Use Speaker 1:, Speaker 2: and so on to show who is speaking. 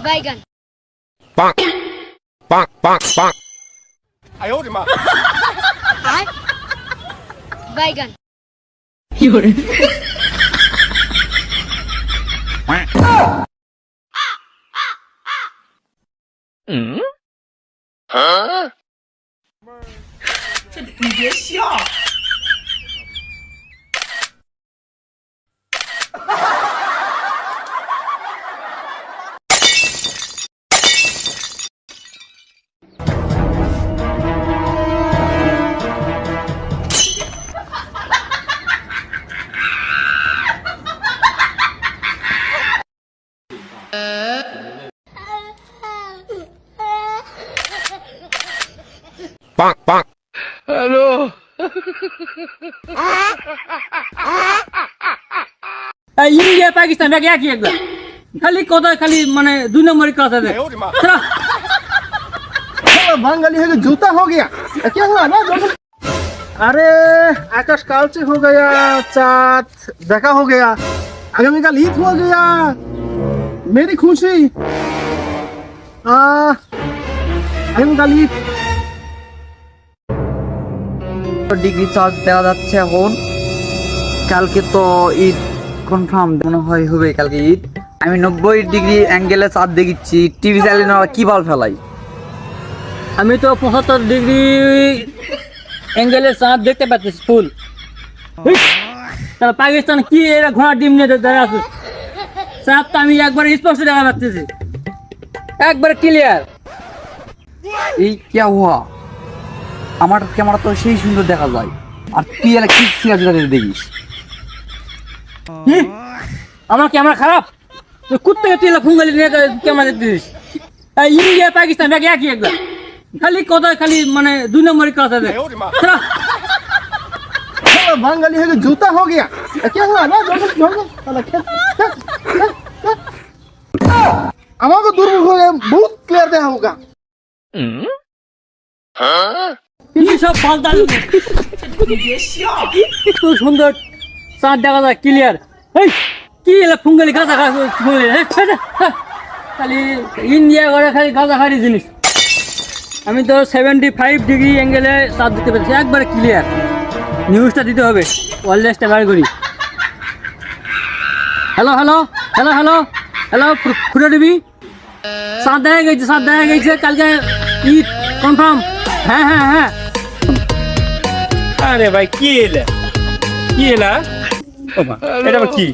Speaker 1: बैगन
Speaker 2: bonk, bonk, bonk, bonk.
Speaker 3: 哎呦我的妈！
Speaker 1: बैगन
Speaker 2: Bonk, bonk.
Speaker 4: India Pakistan bag একই একদম খালি কথা খালি মানে দুই নম্বরই কথা
Speaker 3: 哎
Speaker 4: দেয়
Speaker 3: 呦我的妈！
Speaker 5: बंगाली है कि जूता हो गया क्या हुआ ना अरे आकाश काल से हो गया चाँद देखा हो गया आगामीकाल ईद हो गया मेरी खुशी आगामीकाल ईद
Speaker 6: ডিগ্রি চার্জ দেওয়া যাচ্ছে এখন কালকে তো ঈদ কনফার্ম মনে হয় হবে কালকে ঈদ আমি 90 ডিগ্রি অ্যাঙ্গেলে চাঁদ দেখিচ্ছি টিভি চ্যানেলে কি বল ফেলাই
Speaker 4: আমি তো 75 ডিগ্রি অ্যাঙ্গেলের চাঁদ দেখতে পাচ্ছি ফুল তাহলে পাকিস্তান কি এরা ঘোড়া ডিম নিয়ে দাঁড়িয়ে আছে চাঁদ তো আমি একবার স্পষ্ট দেখা পাচ্ছি একবার ক্লিয়ার
Speaker 6: এই কে হওয়া আমার ক্যামেরা তো সেই সুন্দর দেখা যায় আর তুই এলা কি সিরিয়াস দেখিস
Speaker 4: আমার ক্যামেরা খারাপ তুই কুত্তে তুই ফুঙ্গালি নিয়ে ক্যামেরা দেখছিস ইন্ডিয়া পাকিস্তান ব্যাগ একই একদম খালি কথা খালি মানে দুই নম্বরই কথা
Speaker 3: 哎
Speaker 4: দেয়
Speaker 3: 呦我的妈！
Speaker 5: बंगाली है कि जूता हो गया क्या हुआ ना আমাকে দুর্বল হয়ে বহুত ক্লিয়ার দেখা হোগা
Speaker 4: কি সব পাল্টা খুব সুন্দর চাঁদ দেখা যায় ক্লিয়ার এই কি এলা ফুঙ্গালি গাঁজা খালি ইন্ডিয়া করে খালি গাঁজা খালি জিনিস আমি তো 75 ডিগ্রি অ্যাঙ্গেলে চাঁদ দিতে পেরেছি একবারে ক্লিয়ার নিউজটা দিতে হবে ওয়ারলেসটা বার করি hello hello hello hello hello ফুটো টিভি চাঁদ দেখা গেছে কালকে ঈদ কনফার্ম হ্যাঁ হ্যাঁ হ্যাঁ
Speaker 7: আরে ভাই কি এলা ও মা এটা আবার কি